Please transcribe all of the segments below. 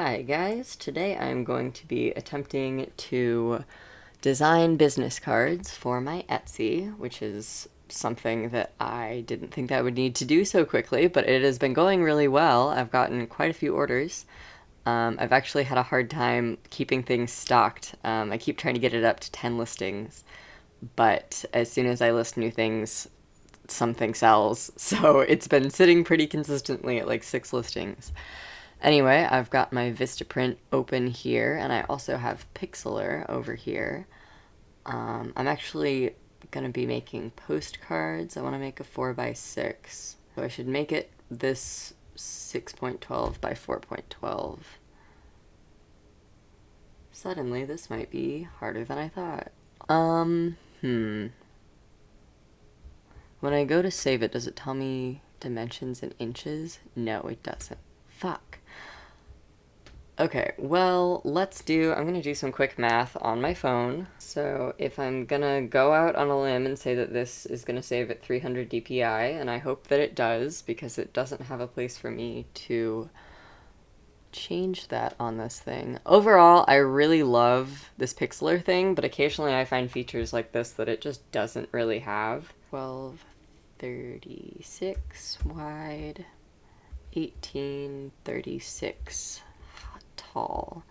Hi guys, today I'm going to be attempting to design business cards for my Etsy, which is something that I didn't think I would need to do so quickly, but it has been going really well. I've gotten quite a few orders. I've actually had a hard time keeping things stocked. I keep trying to get it up to 10 listings, but as soon as I list new things, something sells. So it's been sitting pretty consistently at like 6 listings. Anyway, I've got my Vistaprint open here, and I also have Pixlr over here. I'm actually going to be making postcards. I want to make a 4x6. So I should make it this 6.12 by 4.12. Suddenly, this might be harder than I thought. When I go to save it, does it tell me dimensions in inches? No, it doesn't. Fuck. Okay, well, I'm gonna do some quick math on my phone. So if I'm gonna go out on a limb and say that this is gonna save at 300 DPI, and I hope that it does, because it doesn't have a place for me to change that on this thing. Overall, I really love this Pixlr thing, but occasionally I find features like this that it just doesn't really have. 1236 wide, 1836 tall.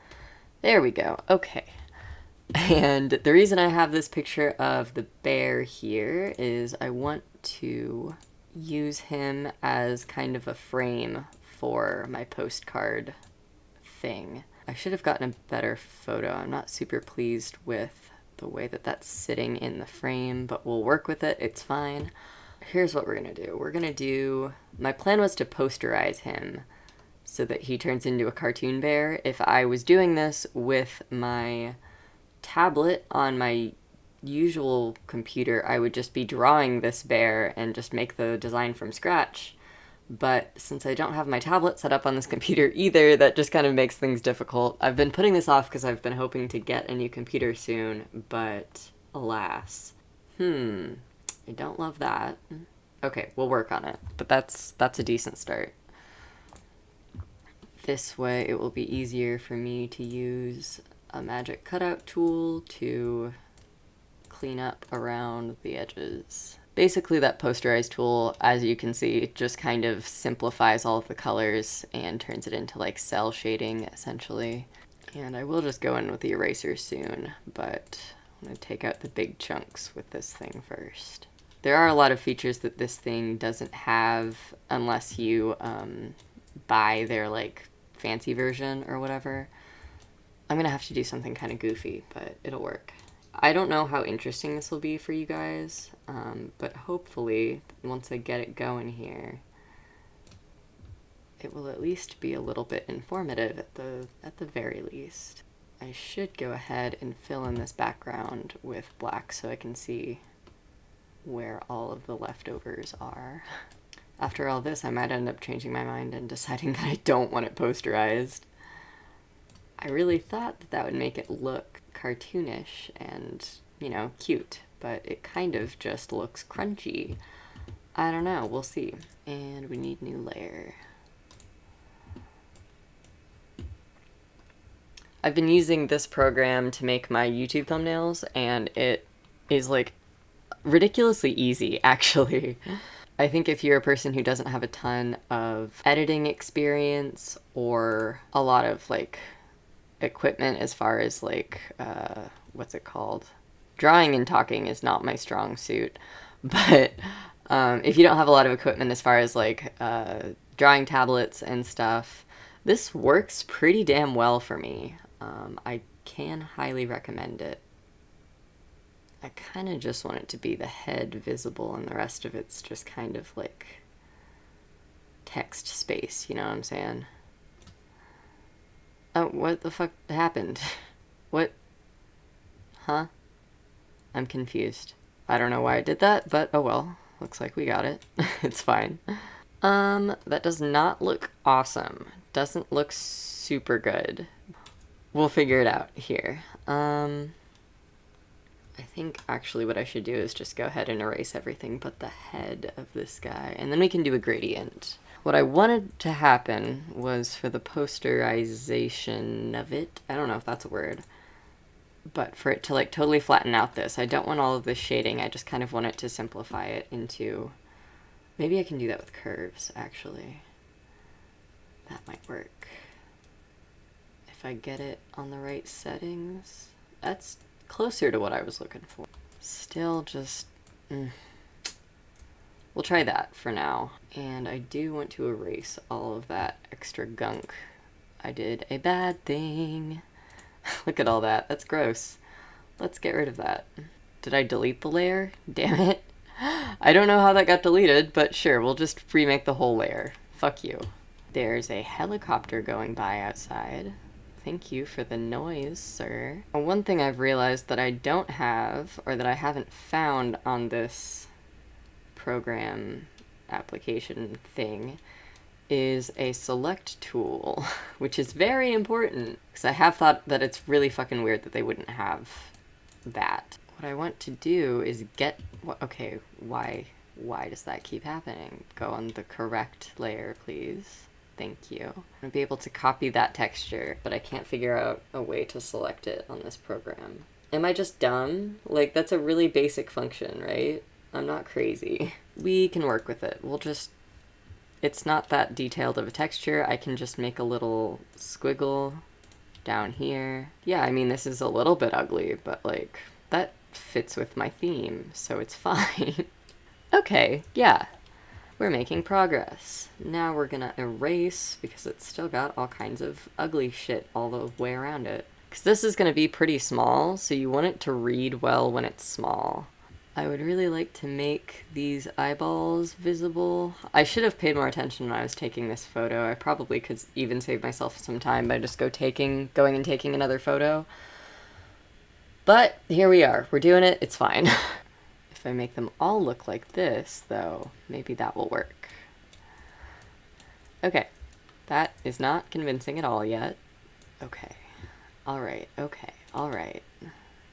There we go. Okay. And the reason I have this picture of the bear here is I want to use him as kind of a frame for my postcard thing. I should have gotten a better photo. I'm not super pleased with the way that that's sitting in the frame, but we'll work with it. It's fine. Here's what we're gonna do. My plan was to posterize him so that he turns into a cartoon bear. If I was doing this with my tablet on my usual computer, I would just be drawing this bear and just make the design from scratch. But since I don't have my tablet set up on this computer either, that just kind of makes things difficult. I've been putting this off because I've been hoping to get a new computer soon, but alas. I don't love that. Okay, we'll work on it, but that's a decent start. This way it will be easier for me to use a magic cutout tool to clean up around the edges. Basically, that posterize tool, as you can see, just kind of simplifies all of the colors and turns it into like cell shading, essentially. And I will just go in with the eraser soon, but I'm going to take out the big chunks with this thing first. There are a lot of features that this thing doesn't have unless you buy their like fancy version or whatever. I'm gonna have to do something kind of goofy, but it'll work. I don't know how interesting this will be for you guys, but hopefully once I get it going here, it will at least be a little bit informative at the very least. I should go ahead and fill in this background with black so I can see where all of the leftovers are. After all this, I might end up changing my mind and deciding that I don't want it posterized. I really thought that that would make it look cartoonish and, you know, cute, but it kind of just looks crunchy. I don't know, we'll see. And we need new layer. I've been using this program to make my YouTube thumbnails, and it is like ridiculously easy, actually. I think if you're a person who doesn't have a ton of editing experience or a lot of like equipment as far as like, what's it called? Drawing and talking is not my strong suit, but if you don't have a lot of equipment as far as like drawing tablets and stuff, this works pretty damn well for me. I can highly recommend it. I kind of just want it to be the head visible and the rest of it's just kind of like text space, you know what I'm saying? Oh, what the fuck happened? What? Huh? I'm confused. I don't know why I did that, but oh well. Looks like we got it. It's fine. That does not look awesome. Doesn't look super good. We'll figure it out here. I think actually what I should do is just go ahead and erase everything but the head of this guy, and then we can do a gradient. what I wanted to happen was for the posterization of it, I don't know if that's a word, but for it to like totally flatten out this. I don't want all of this shading, I just kind of want it to simplify it into, maybe I can do that with curves actually. That might work. If I get it on the right settings, that's closer to what I was looking for. Still just, we'll try that for now. And I do want to erase all of that extra gunk. I did a bad thing. Look at all that, that's gross. Let's get rid of that. Did I delete the layer? Damn it. I don't know how that got deleted, but sure, we'll just remake the whole layer. Fuck you. There's a helicopter going by outside. Thank you for the noise, sir. One thing I've realized that I don't have, or that I haven't found on this program application thing, is a select tool, which is very important, because I have thought that it's really fucking weird that they wouldn't have that. What I want to do is get, okay, why does that keep happening? Go on the correct layer, please. Thank you. I'm gonna be able to copy that texture, but I can't figure out a way to select it on this program. Am I just dumb? Like, that's a really basic function, right? I'm not crazy. We can work with it. We'll just, it's not that detailed of a texture. I can just make a little squiggle down here. Yeah, I mean, this is a little bit ugly, but like, that fits with my theme, so it's fine. Okay, yeah. We're making progress. Now we're gonna erase, because it's still got all kinds of ugly shit all the way around it. Because this is gonna be pretty small, so you want it to read well when it's small. I would really like to make these eyeballs visible. I should have paid more attention when I was taking this photo. I probably could even save myself some time by just going and taking another photo. But here we are. We're doing it. It's fine. If I make them all look like this, though, maybe that will work. Okay. That is not convincing at all yet. Okay. Alright, okay, alright.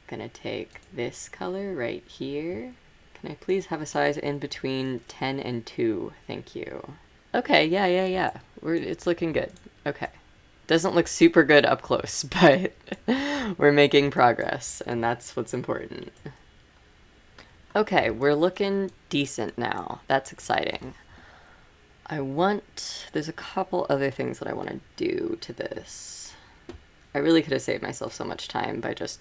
Gonna take this color right here. Can I please have a size in between 10 and 2? Thank you. Okay, yeah. It's looking good. Okay. Doesn't look super good up close, but we're making progress, and that's what's important. Okay, we're looking decent now. That's exciting. There's a couple other things that I want to do to this. I really could have saved myself so much time by just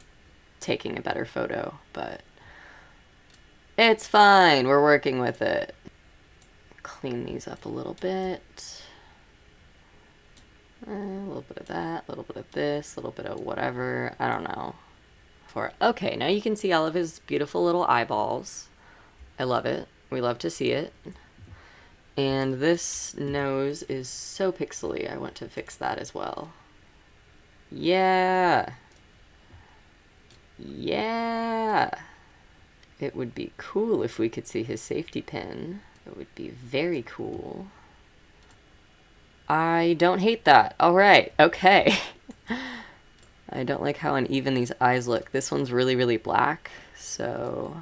taking a better photo, but it's fine. We're working with it. Clean these up a little bit. A little bit of that, a little bit of this, a little bit of whatever. I don't know. Okay, now you can see all of his beautiful little eyeballs. I love it. We love to see it. And this nose is so pixely. I want to fix that as well. Yeah. Yeah. It would be cool if we could see his safety pin. It would be very cool. I don't hate that. All right. Okay. I don't like how uneven these eyes look. This one's really, really black, so...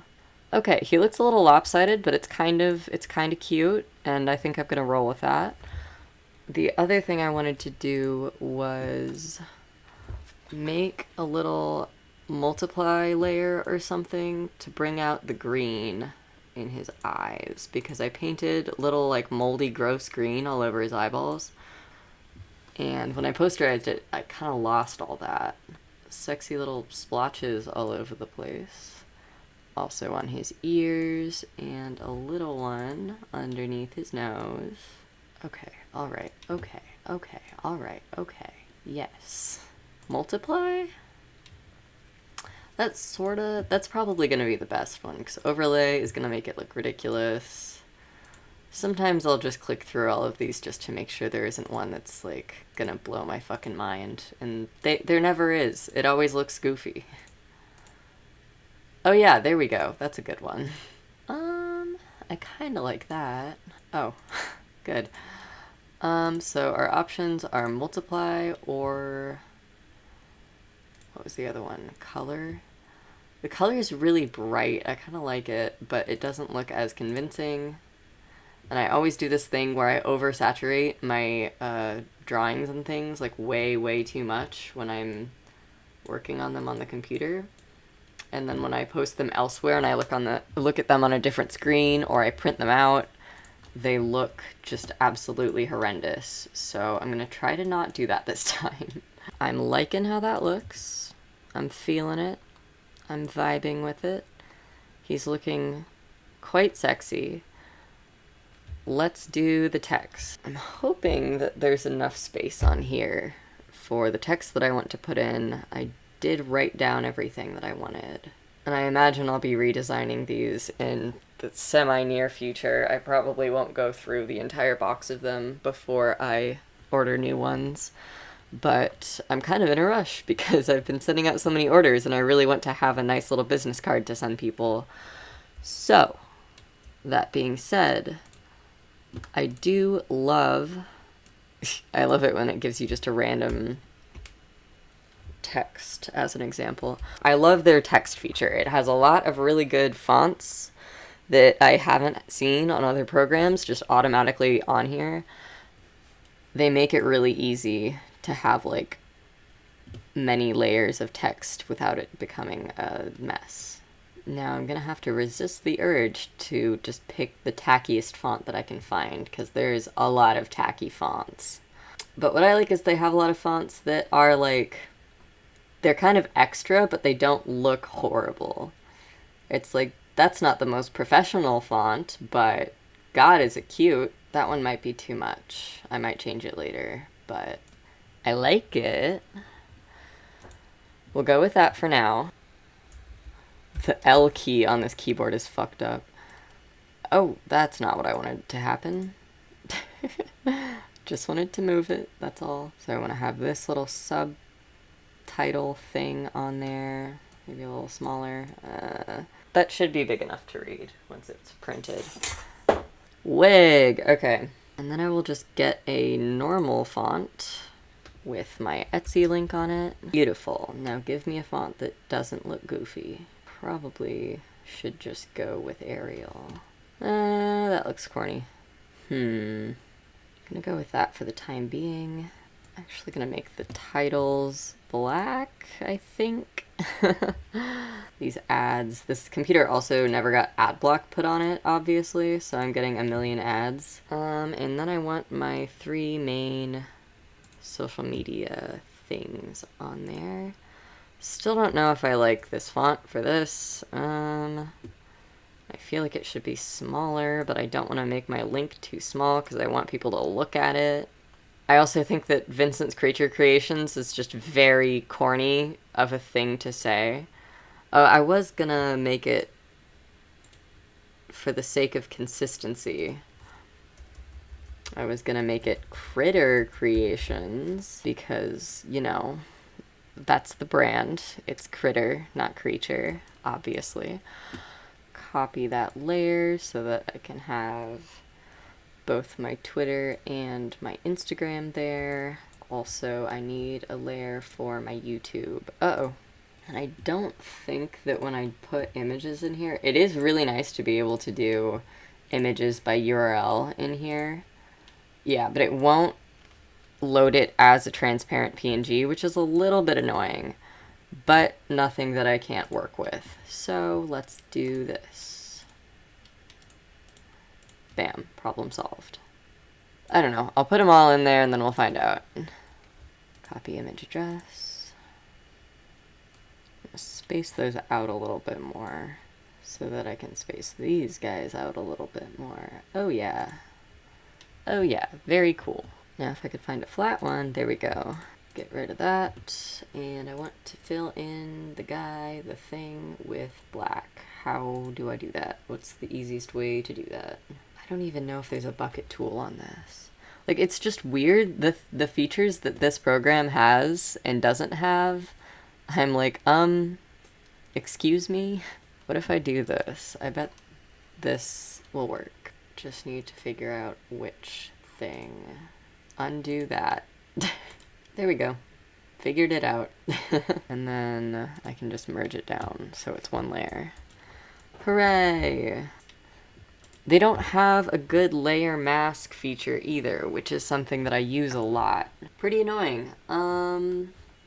Okay, he looks a little lopsided, but it's kind of cute, and I think I'm gonna roll with that. The other thing I wanted to do was make a little multiply layer or something to bring out the green in his eyes, because I painted little, like, moldy, gross green all over his eyeballs. And when I posterized it, I kind of lost all that. Sexy little splotches all over the place. Also on his ears, and a little one underneath his nose. Okay, alright, okay, alright. Yes. Multiply? That's probably gonna be the best one, because overlay is gonna make it look ridiculous. Sometimes I'll just click through all of these just to make sure there isn't one that's, like, gonna blow my fucking mind. And there never is. It always looks goofy. Oh yeah, there we go. That's a good one. I kinda like that. Oh, good. So our options are multiply or... What was the other one? Color? The color is really bright. I kinda like it, but it doesn't look as convincing. And I always do this thing where I oversaturate my drawings and things like way too much when I'm working on them on the computer. And then when I post them elsewhere and I look at them on a different screen or I print them out, they look just absolutely horrendous. So I'm gonna try to not do that this time. I'm liking how that looks. I'm feeling it. I'm vibing with it. He's looking quite sexy. Let's do the text. I'm hoping that there's enough space on here for the text that I want to put in. I did write down everything that I wanted. And I imagine I'll be redesigning these in the semi-near future. I probably won't go through the entire box of them before I order new ones. But I'm kind of in a rush because I've been sending out so many orders and I really want to have a nice little business card to send people. So, that being said, I do love... I love it when it gives you just a random text as an example. I love their text feature. It has a lot of really good fonts that I haven't seen on other programs just automatically on here. They make it really easy to have like many layers of text without it becoming a mess. Now I'm gonna have to resist the urge to just pick the tackiest font that I can find because there's a lot of tacky fonts. But what I like is they have a lot of fonts that are like, they're kind of extra, but they don't look horrible. It's like, that's not the most professional font, but God, is it cute. That one might be too much. I might change it later, but I like it. We'll go with that for now. The L key on this keyboard is fucked up. Oh, that's not what I wanted to happen. Just wanted to move it, that's all. So I want to have this little subtitle thing on there. Maybe a little smaller. That should be big enough to read once it's printed. Wig! Okay. And then I will just get a normal font with my Etsy link on it. Beautiful. Now give me a font that doesn't look goofy. Probably should just go with Arial. That looks corny. Gonna go with that for the time being. Actually gonna make the titles black, I think. These ads. This computer also never got ad block put on it, obviously, so I'm getting a million ads. And then I want my 3 main social media things on there. Still don't know if I like this font for this. I feel like it should be smaller, but I don't want to make my link too small because I want people to look at it. I also think that Vincent's Creature Creations is just very corny of a thing to say. I was gonna make it for the sake of consistency. I was gonna make it Critter Creations because, you know, that's the brand. It's Critter, not Creature, obviously. Copy that layer so that I can have both my Twitter and my Instagram there. Also, I need a layer for my YouTube. Uh-oh. And I don't think that when I put images in here, it is really nice to be able to do images by URL in here. Yeah, but it won't load it as a transparent PNG, which is a little bit annoying, but nothing that I can't work with. So let's do this. Bam, problem solved. I don't know, I'll put them all in there and then we'll find out. Copy image address. I'm gonna space those out a little bit more so that I can space these guys out a little bit more. Oh yeah. Oh yeah, very cool. Now if I could find a flat one, there we go. Get rid of that, and I want to fill in the guy, the thing, with black. How do I do that? What's the easiest way to do that? I don't even know if there's a bucket tool on this. Like, it's just weird, the features that this program has and doesn't have. I'm like, excuse me? What if I do this? I bet this will work. Just need to figure out which thing. Undo that. There we go. Figured it out. And then I can just merge it down so it's one layer. Hooray! They don't have a good layer mask feature either, which is something that I use a lot. Pretty annoying.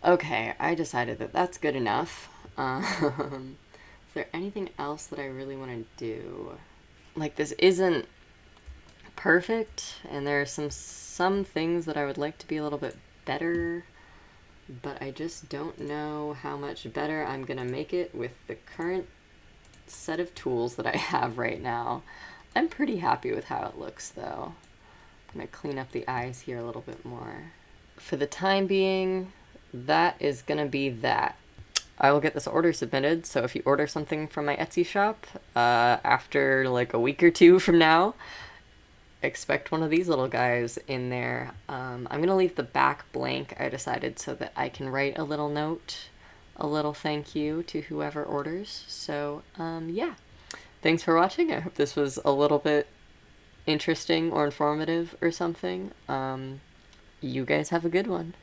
Okay, I decided that that's good enough. Is there anything else that I really want to do? Like, this isn't perfect, and there are some things that I would like to be a little bit better, but I just don't know how much better I'm gonna make it with the current set of tools that I have right now. I'm pretty happy with how it looks, though. I'm gonna clean up the eyes here a little bit more. For the time being, that is gonna be that. I will get this order submitted, so if you order something from my Etsy shop, after like a week or two from now, expect one of these little guys in there. I'm gonna leave the back blank, I decided, so that I can write a little note, a little thank you to whoever orders. So, yeah. Thanks for watching. I hope this was a little bit interesting or informative or something. You guys have a good one.